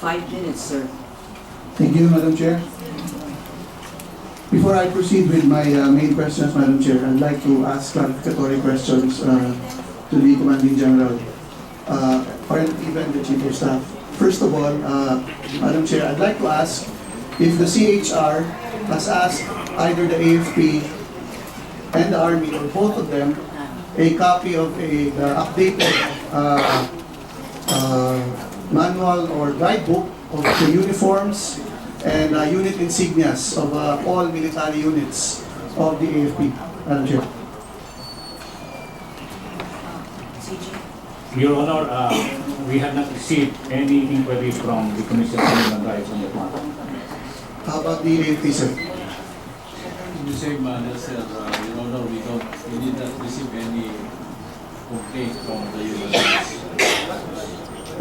5 minutes, sir. Thank you, Madam Chair. Before I proceed with my main questions, Madam Chair, I'd like to ask clarificatory questions to the Commanding General, or even the Chief of Staff. First of all, Madam Chair, I'd like to ask if the CHR has asked either the AFP and the Army, or both of them, a copy of the updated manual or guidebook of the uniforms and unit insignias of all military units of the AFP. Madam Chair. Your Honor, we have not received any inquiry from the Commission on Human Rights on that matter. How about the AFP, sir? In the same manner, sir, Your Honor, we did not receive any complaint from the human rights.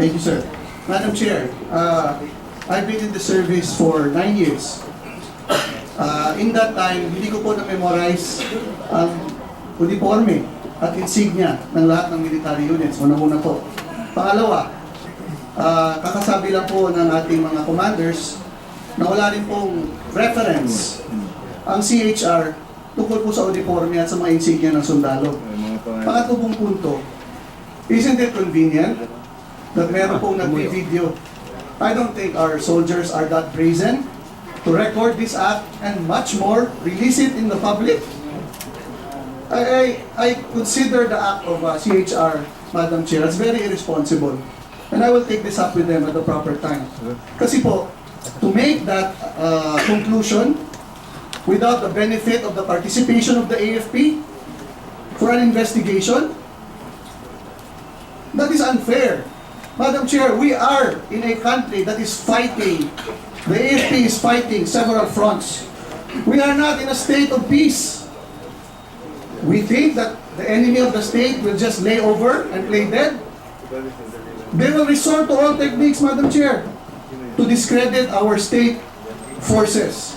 Thank you, sir. Madam Chair, I've been in the service for 9 years. In that time, hindi ko po na-memorize ang uniforme at insignia ng lahat ng military units. Una-una po. Pangalawa, kakasabi lang po ng ating mga commanders na wala rin pong reference ang CHR tungkol po sa uniforme at sa mga insignia ng sundalo. Pangatlo pong punto, isn't it convenient that meron pong nag-video? I don't think our soldiers are that brazen to record this act and much more, release it in the public. I consider the act of CHR, Madam Chair, as very irresponsible. And I will take this up with them at the proper time. Kasi po, to make that conclusion without the benefit of the participation of the AFP for an investigation, that is unfair. Madam Chair, we are in a country that is fighting. The AFP is fighting several fronts. We are not in a state of peace. We think that the enemy of the state will just lay over and play dead. They will resort to all techniques, Madam Chair, to discredit our state forces.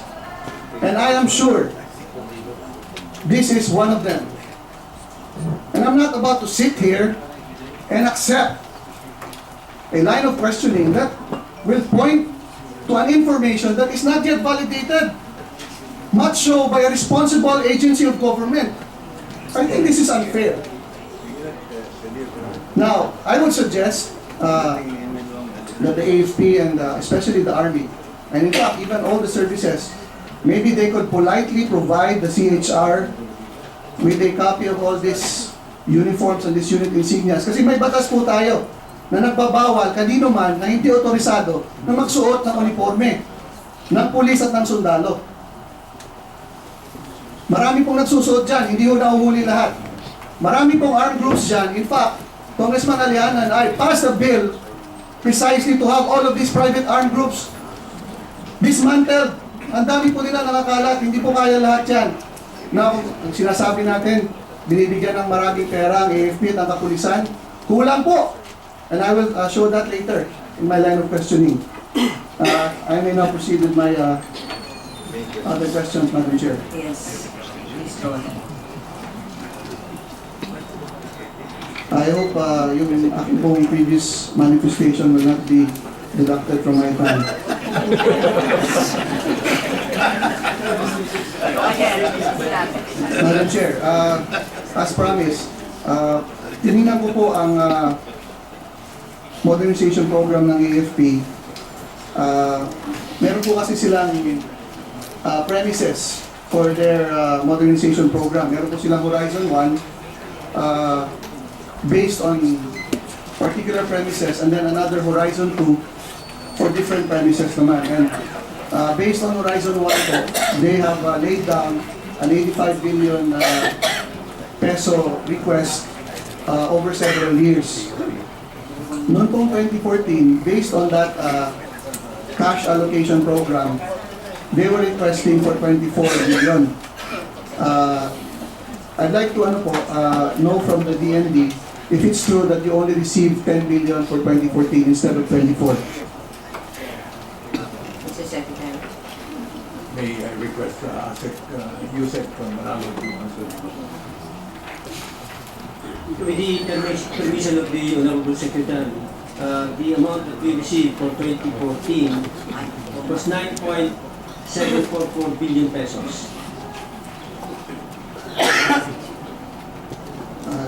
And I am sure this is one of them. And I'm not about to sit here and accept a line of questioning that will point to an information that is not yet validated, much so by a responsible agency of government. I think this is unfair. Now, I would suggest that the AFP and especially the Army, and in fact, even all the services, maybe they could politely provide the CHR with a copy of all these uniforms and these unit insignias. Kasi may batas po tayo na nagbabawal kanino man na hindi otorisado na magsuot ng uniforme ng pulis at ng sundalo. Marami pong nagsusuot dyan, hindi ho nahuhuli lahat. Marami pong armed groups dyan. In fact, Congressman Alejano and I passed a bill precisely to have all of these private armed groups dismantled. Ang dami po nila nakakalat, hindi po kaya lahat yan. Now, ang sinasabi natin, binibigyan ng maraming pera ang AFP at ang kapulisan, kulang po. And I will show that later in my line of questioning. I may now proceed with my other questions, Madam Chair. Yes. Please go ahead. I hope yung aking pong previous manifestation will not be deducted from my time. Go ahead. Madam Chair, as promised, tinignan ko po ang modernization program ng AFP. Meron po kasi silang premises for their modernization program. Meron po silang Horizon 1 based on particular premises, and then another Horizon 2 for different premises naman. And based on Horizon 1 po, they have laid down an 85 billion peso request over several years. Noong pong 2014, based on that cash allocation program, they were requesting for 24 billion. I'd like to know from the DND if it's true that you only received 10 billion for 2014 instead of 24. Mr. Secretary. May I request Yusek from Magdalo to answer? With the permission of the Honorable Secretary, the amount that we received for 2014 was 9.744 billion pesos.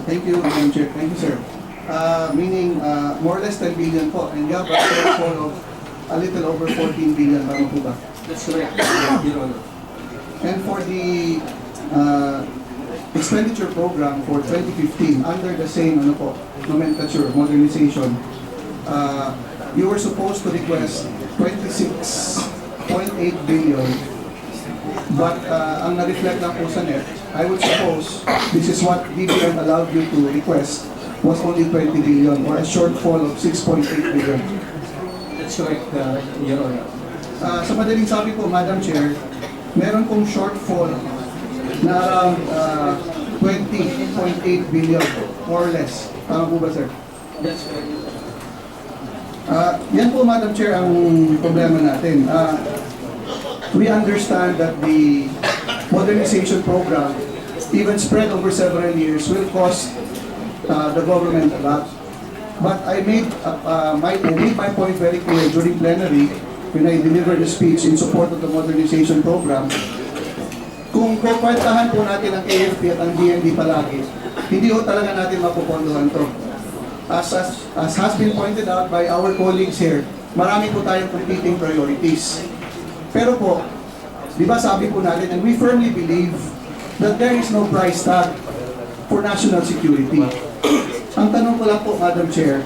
Thank you, Madam Chair. Thank you, sir. Meaning, more or less 10 billion po. And you have a shortfall of a little over 14 billion. Tama po ba? That's correct, Your Honor. And for the expenditure program for 2015, under the same nomenclature, modernization, you were supposed to request 26.8 billion. But ang na-reflect lang po sa net, I would suppose this is what DBM allowed you to request was only 20 billion or a shortfall of 6.8 billion. That's correct, Your Honor. Sa madaling sabi po, Madam Chair, meron pong shortfall na around 20.8 billion, more or less. Tama po ba, sir? That's correct. Yan po, Madam Chair, ang problema natin. We understand that the modernization program, even spread over several years, will cost the government a lot. But I made my point very clear during plenary when I delivered a speech in support of the modernization program. Kung kukwentahan po natin ang AFP at ang DND palagi, hindi ho talaga natin mapupondohan to. As has been pointed out by our colleagues here, marami po tayong competing priorities. Pero po, di ba sabi po natin, and we firmly believe that there is no price tag for national security. Ang tanong ko lang po, Madam Chair,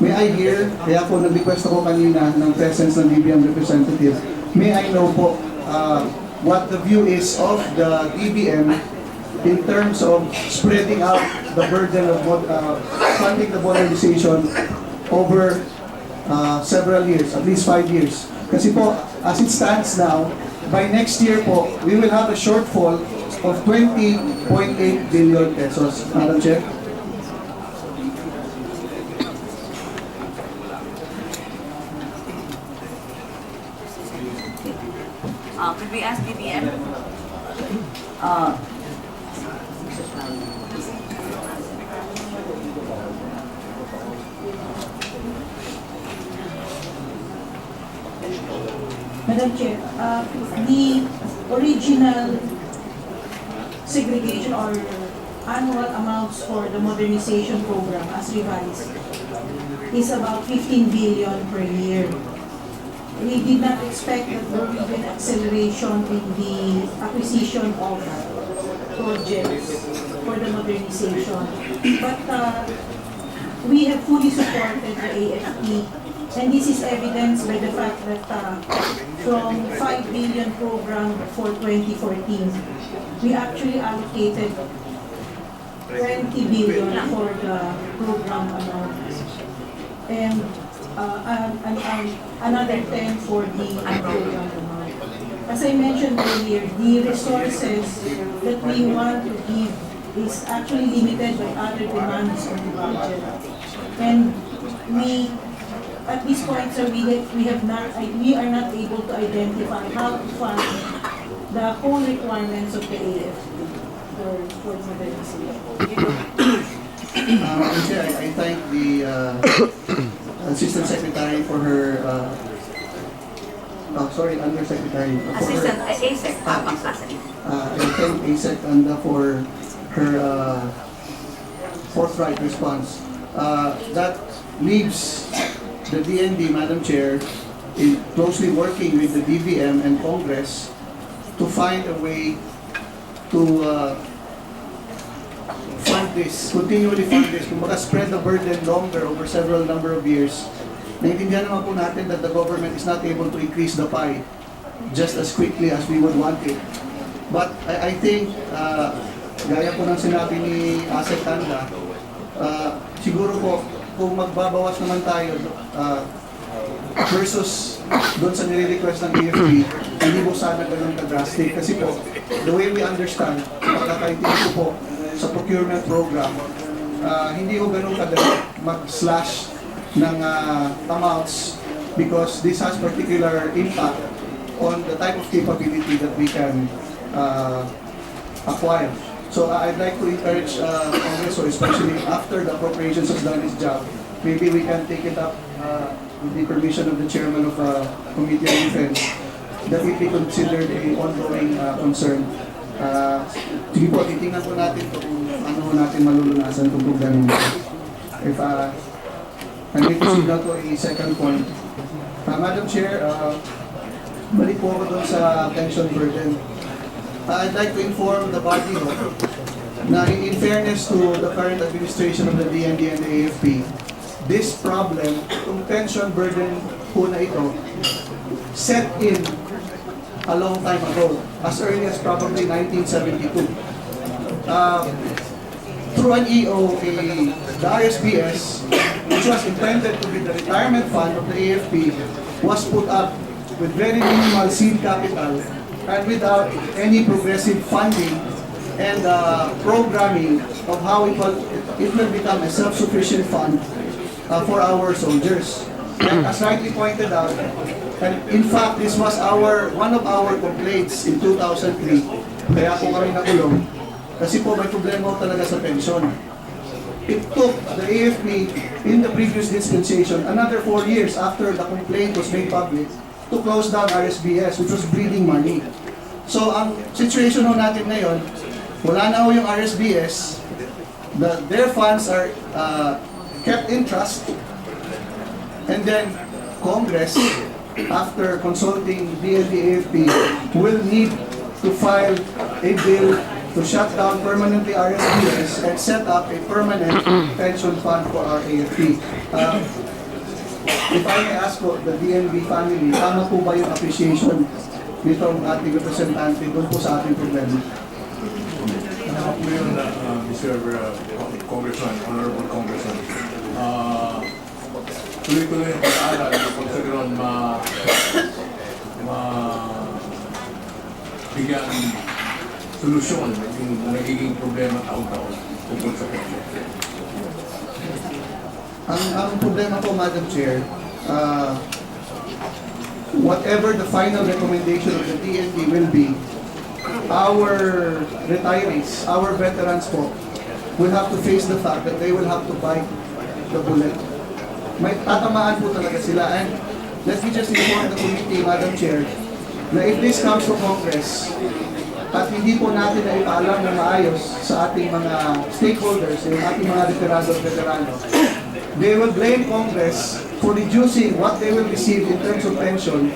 may I hear, kaya po nag-request ako kanina ng presence ng DBM representative, may I know po what the view is of the DBM in terms of spreading out the burden of funding the modernization over several years, at least 5 years. Kasi po, as it stands now, by next year po, we will have a shortfall of 20.8 billion pesos. Madam Chair? Could we ask DBM? Madam Chair, the original segregation or annual amounts for the modernization program as revised is about 15 billion per year. We did not expect that there will be an acceleration in the acquisition of projects for the modernization. But we have fully supported the AFP, and this is evidenced by the fact that from 5 billion program for 2014, we actually allocated 20 billion for the program amount, and another 10 for the program amount. As I mentioned earlier, the resources that we want to give is actually limited by other demands on the budget. And we, at this point, sir, we are not able to identify how to fund the whole requirements of the AFP for modernization. Madam Chair, I thank the Assistant Secretary for her, Undersecretary. Assistant, ASEC. I thank ASEC for her forthright response. That leaves the DND, Madam Chair, in closely working with the DBM and Congress to find a way to continually fund this, kung spread the burden longer over several number of years. Naintindihan naman po natin that the government is not able to increase the pie just as quickly as we would want it. But I think, gaya po ng sinabi ni Asek Tanda, siguro po, kung magbabawas naman tayo versus doon sa nire-request ng AFP, hindi po sana ganun ka-drastic. Kasi po, the way we understand, pagkakaintindi ko po, sa procurement program, hindi ko ganun kadali mag-slash ng amounts because this has particular impact on the type of capability that we can acquire. So I'd like to encourage Congress, especially after the appropriations has done its job, maybe we can take it up with the permission of the chairman of Committee on Defense, that it be considered a ongoing concern. Sige po, titingnan po natin kung ano natin malulunasan itong problema. If I need to signal to a second point. Madam Chair, balik po ako doon sa pension burden. I'd like to inform the body na in fairness to the current administration of the DND and the AFP, this problem, yung pension burden po na ito, set in a long time ago, as early as probably 1972. Through an EO, the RSBS, which was intended to be the retirement fund of the AFP, was put up with very minimal seed capital and without any progressive funding and programming of how it will become a self-sufficient fund for our soldiers. And as rightly pointed out, and in fact, this was one of our complaints in 2003, kaya po kami nakulong, kasi po may problema talaga sa pension. It took the AFP in the previous dispensation another 4 years after the complaint was made public to close down RSBS, which was bleeding money. So ang situation ho natin ngayon, wala na ho yung RSBS, their funds are kept in trust, and then Congress, after consulting DND AFP, will need to file a bill to shut down permanently RSBS and set up a permanent pension fund for our AFP. If I may ask po, the DNB family, tama po ba yung appreciation nitong ating representante doon po sa ating problema? Ano po yun, Mr. Congressman, Honorable Congressman. Tuloy-tuloy yung pag-aaral, kung sa ganoon bigyan solusyon yung nagiging problema taon-taon tungkol sa pension. Ang problema po, Madam Chair, whatever the final recommendation of the DND will be, our retirees, our veterans po, will have to face the fact that they will have to bite the bullet. May tatamaan po talaga sila. And let me just inform the committee, Madam Chair, na if this comes to Congress, at hindi po natin na ipaalam na maayos sa ating mga stakeholders, yung ating mga veterano, they will blame Congress for reducing what they will receive in terms of pension.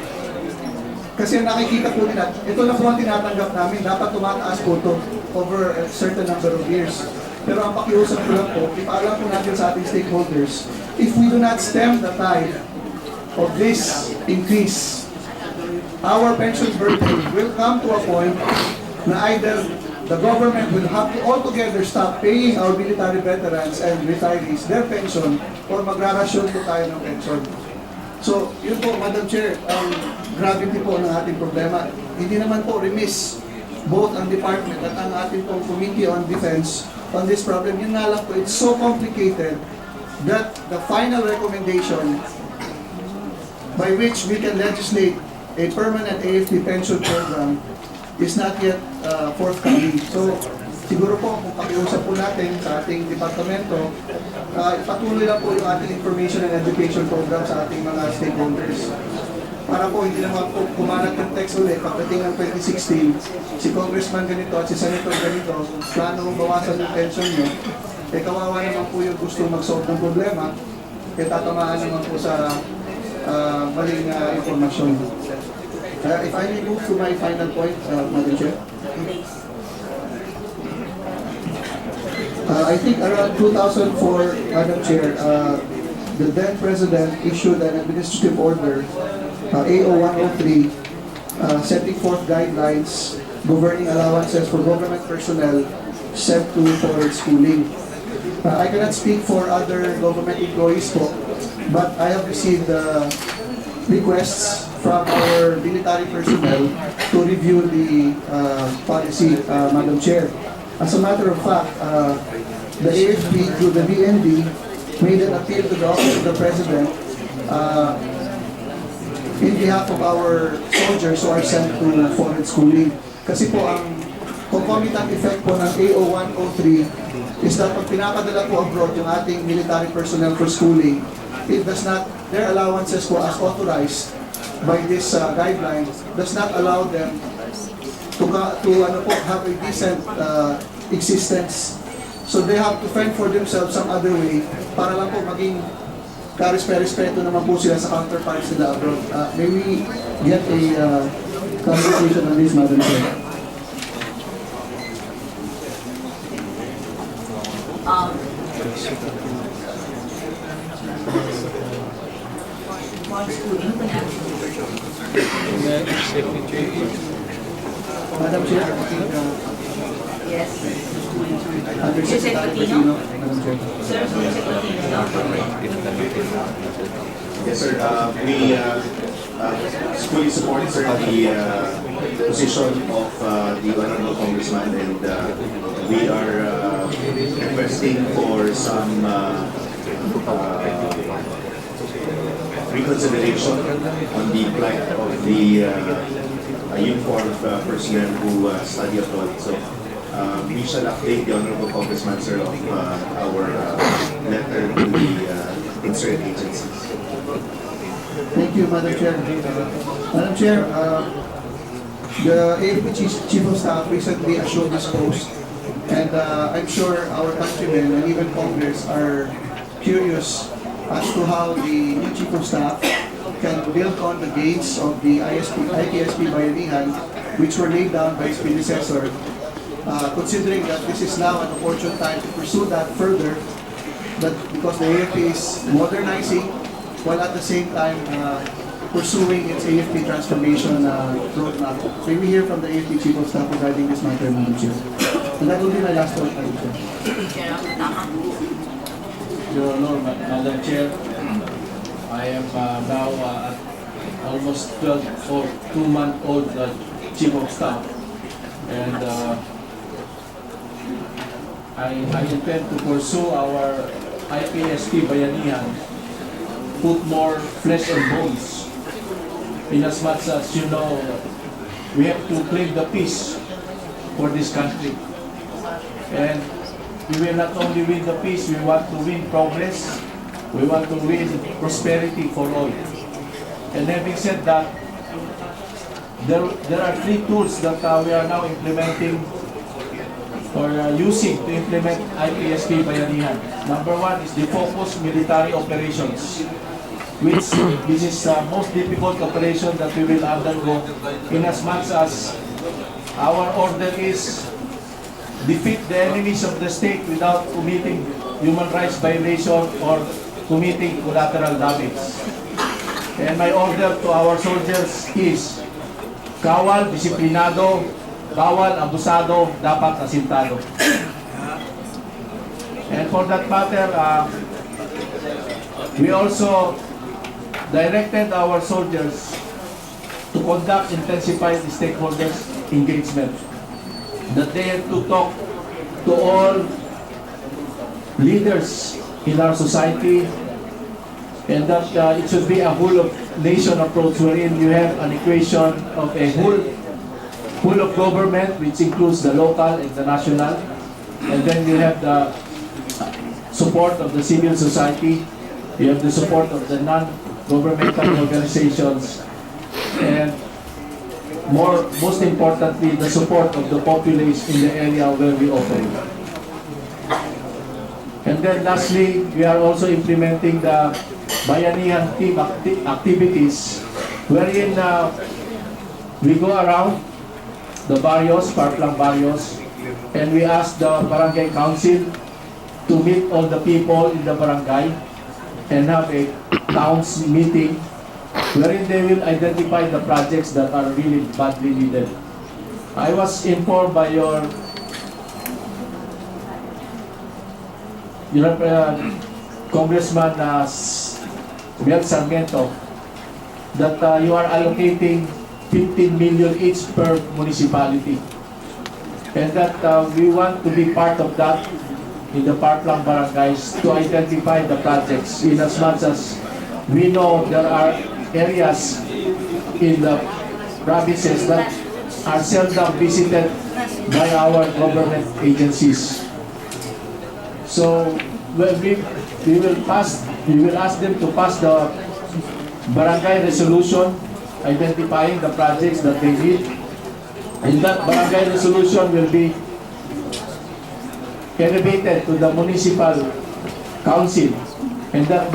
Kasi nakikita po nila, ito na po ang tinatanggap namin, dapat tumataas po ito over a certain number of years. Pero ang pakiusap ko lang po, ipaalam po natin sa ating stakeholders, if we do not stem the tide of this increase, our pension burden will come to a point na either the government will have to altogether stop paying our military veterans and retirees their pension or magrarasyon po tayo ng pension. So, yun po, Madam Chair, ang gravity po ng ating problema. Hindi naman po remiss both ang department at ang ating pong Committee on Defense on this problem. Yun nga lang po, it's so complicated that the final recommendation by which we can legislate a permanent AFP pension program is not yet forthcoming. So, siguro po, kung pakiusap po natin sa ating departamento, patuloy lang po yung ating information and education program sa ating mga stakeholders. Para po hindi naman po kumalat ng text ulit, pagdating ng 2016, si Congressman ganito at si Senator ganito, plano mong bawasan yung pension nyo, kawawa naman po yung gusto mag-solve ng problema, tatamaan naman po sa maling informasyon. If I may move to my final point, Madam Chair. I think around 2004, Madam Chair, the then President issued an administrative order, AO-103, setting forth guidelines governing allowances for government personnel sent to forward schooling. I cannot speak for other government employees po, but I have received requests from our military personnel to review the policy, Madam Chair. As a matter of fact, the AFP through the DND made an appeal to the Office of the President in behalf of our soldiers who are sent to foreign schooling. Kasi po ang concomitant effect po ng AO103 is that pag pinapadala po abroad yung ating military personnel for schooling, it does not, their allowances po as authorized by this guideline does not allow them to ano po, have a decent existence. So they have to fend for themselves some other way para lang po maging karespeto naman po sila sa counterparts nila abroad. May we get a conversation on this, Madam Chair? For schooling, you can actually. Madam Chair, I think, Yes. Undersecretary Patino? Madam Chair. Sir, Mr. Patino. Yes, sir. We fully support, sir, the position of the Honorable Congressman, and we are requesting for some reconsideration on the plight of the uniformed personnel who study abroad. So we shall update the Honorable Congressman, sir, of our letter to the concerned agencies. Thank you, Madam Chair. Madam Chair, the AFP Chief of Staff recently assured this post, and I'm sure our countrymen and even Congress are curious as to how the new Chief of Staff can build on the gains of the ITSP Bayanihan, which were laid down by his predecessor, considering that this is now an opportune time to pursue that further, that because the AFP is modernizing while at the same time pursuing its AFP transformation roadmap. May we hear from the AFP Chief of Staff regarding this matter, Madam Chair? And that will be my last word, Madam Chair. Chair, tama. Your Honor, Madam Chair, I am now at almost 12 or 2-month-old Chief of Staff, and I intend to pursue our IPSP Bayanihan, put more flesh and bones, in as much as, you know, we have to claim the peace for this country. And we will not only win the peace, we want to win progress, we want to win prosperity for all. And having said that, there are 3 tools that we are now implementing or using to implement IPSP Bayanihan. Number 1 is the focused military operations, which this is the most difficult operation that we will undergo, in as much as our order is defeat the enemies of the state without committing human rights violation or committing collateral damage. And my order to our soldiers is kawal, disiplinado, bawal, abusado, dapat asintado. And for that matter, we also directed our soldiers to conduct intensified stakeholders engagement, that they have to talk to all leaders in our society, and that it should be a whole of nation approach wherein you have an equation of a whole of government, which includes the local and the national, and then you have the support of the civil society, you have the support of the non-governmental organizations, and most importantly, the support of the populace in the area where we operate. And then lastly, we are also implementing the Bayanihan team activities, wherein we go around the barrios, Parklang barrios, and we ask the barangay council to meet all the people in the barangay and have a town's meeting, wherein they will identify the projects that are really badly needed. I was informed by your Congressman Mel Sarmiento that you are allocating 15 million each per municipality, and that we want to be part of that in the Parklang barangays to identify the projects, in as much as we know there are areas in the provinces that are seldom visited by our government agencies. So we will ask them to pass the barangay resolution identifying the projects that they need. And that barangay resolution will be elevated to the municipal council. And that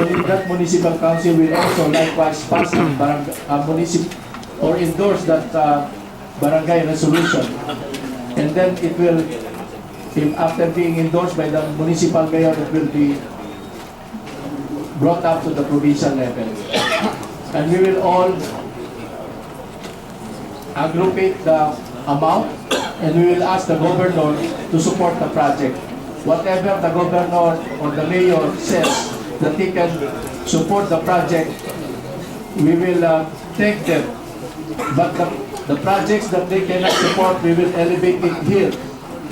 municipal council will also likewise pass or endorse that barangay resolution. And then it will, after being endorsed by the municipal mayor, it will be brought up to the provincial level. And we will all aggregate the amount, and we will ask the governor to support the project. Whatever the governor or the mayor says that he can support the project, we will thank them. But the projects that they cannot support, we will elevate it here.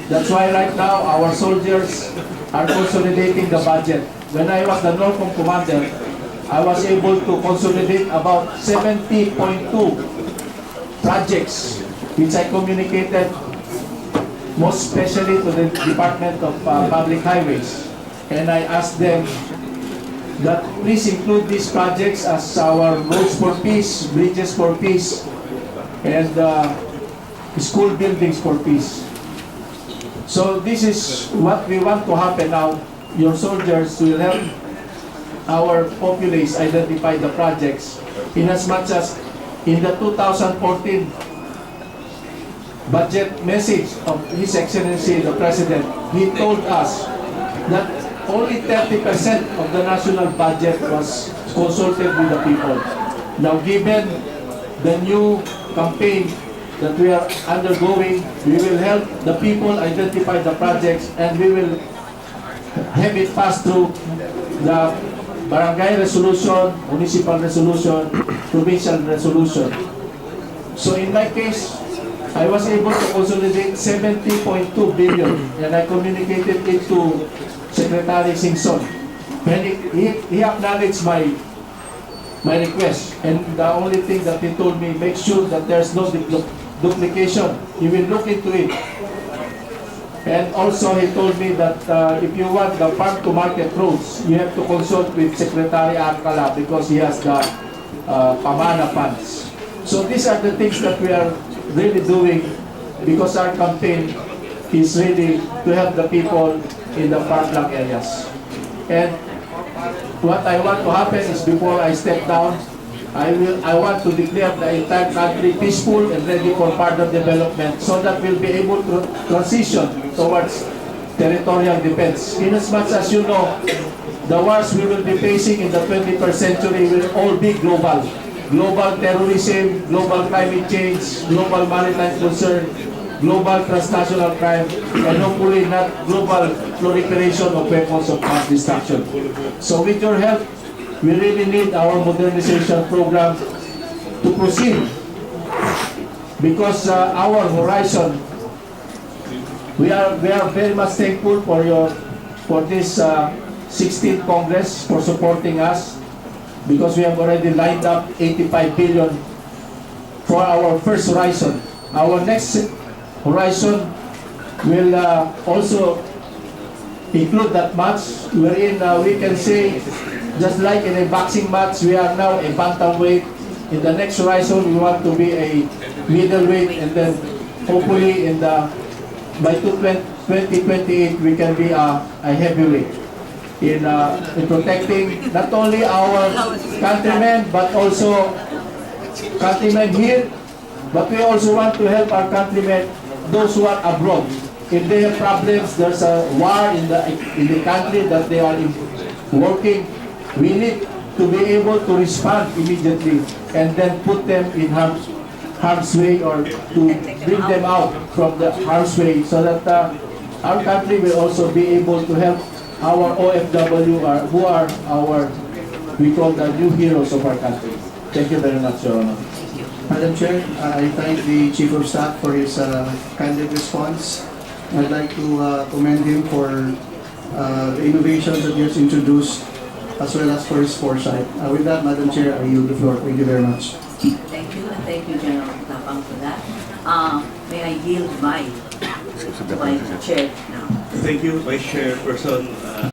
That's why right now our soldiers are consolidating the budget. When I was the Norcom commander, I was able to consolidate about 70.2 projects, which I communicated most especially to the Department of Public Highways. And I asked them that please include these projects as our roads for peace, bridges for peace, and school buildings for peace. So this is what we want to happen now. Your soldiers will help our populace identify the projects, in as much as in the 2014 budget message of His Excellency the President, he told us that only 30% of the national budget was consulted with the people. Now, given the new campaign that we are undergoing, we will help the people identify the projects, and we will have it passed through the barangay resolution, municipal resolution, provincial resolution. So in my case, I was able to consolidate 70.2 billion, and I communicated it to Secretary Singson. When he acknowledged my request, and the only thing that he told me, make sure that there's no duplication. He will look into it. And also he told me that if you want the farm to market roads, you have to consult with Secretary Alcala because he has the Pamana funds. So these are the things that we are really doing, because our campaign is really to help the people in the farmland areas. And what I want to happen is, before I step down, I want to declare the entire country peaceful and ready for further development, so that we'll be able to transition towards territorial defense. In as much as you know, the wars we will be facing in the 21st century will all be global. Global terrorism, global climate change, global maritime concern, global transnational crime, and hopefully not global proliferation of weapons of mass destruction. So with your help, we really need our modernization program to proceed, because our horizon, we are very much thankful for this 16th Congress for supporting us, because we have already lined up 85 billion for our first horizon. Our next horizon will also include that match, wherein we can say, just like in a boxing match, we are now a bantamweight. In the next horizon, we want to be a middleweight, and then hopefully by 2028 we can be a heavyweight. In protecting not only our countrymen, but also countrymen here, but we also want to help our countrymen, those who are abroad. If they have problems, there's a war in the country that they are working, we need to be able to respond immediately and then put them in harm's way, or to bring them out from the harm's way, so that our country will also be able to help our OFW, who are we call the new heroes of our country. Thank you very much, Your Honor. Madam Chair, I thank the Chief of Staff for his candid response. I'd like to commend him for the innovations that he has introduced, as well as for his foresight. With that, Madam Chair, I yield the floor. Thank you very much. Thank you, and thank you, General Tapang, for that. may I yield my Chair now. Thank you, Vice Chairperson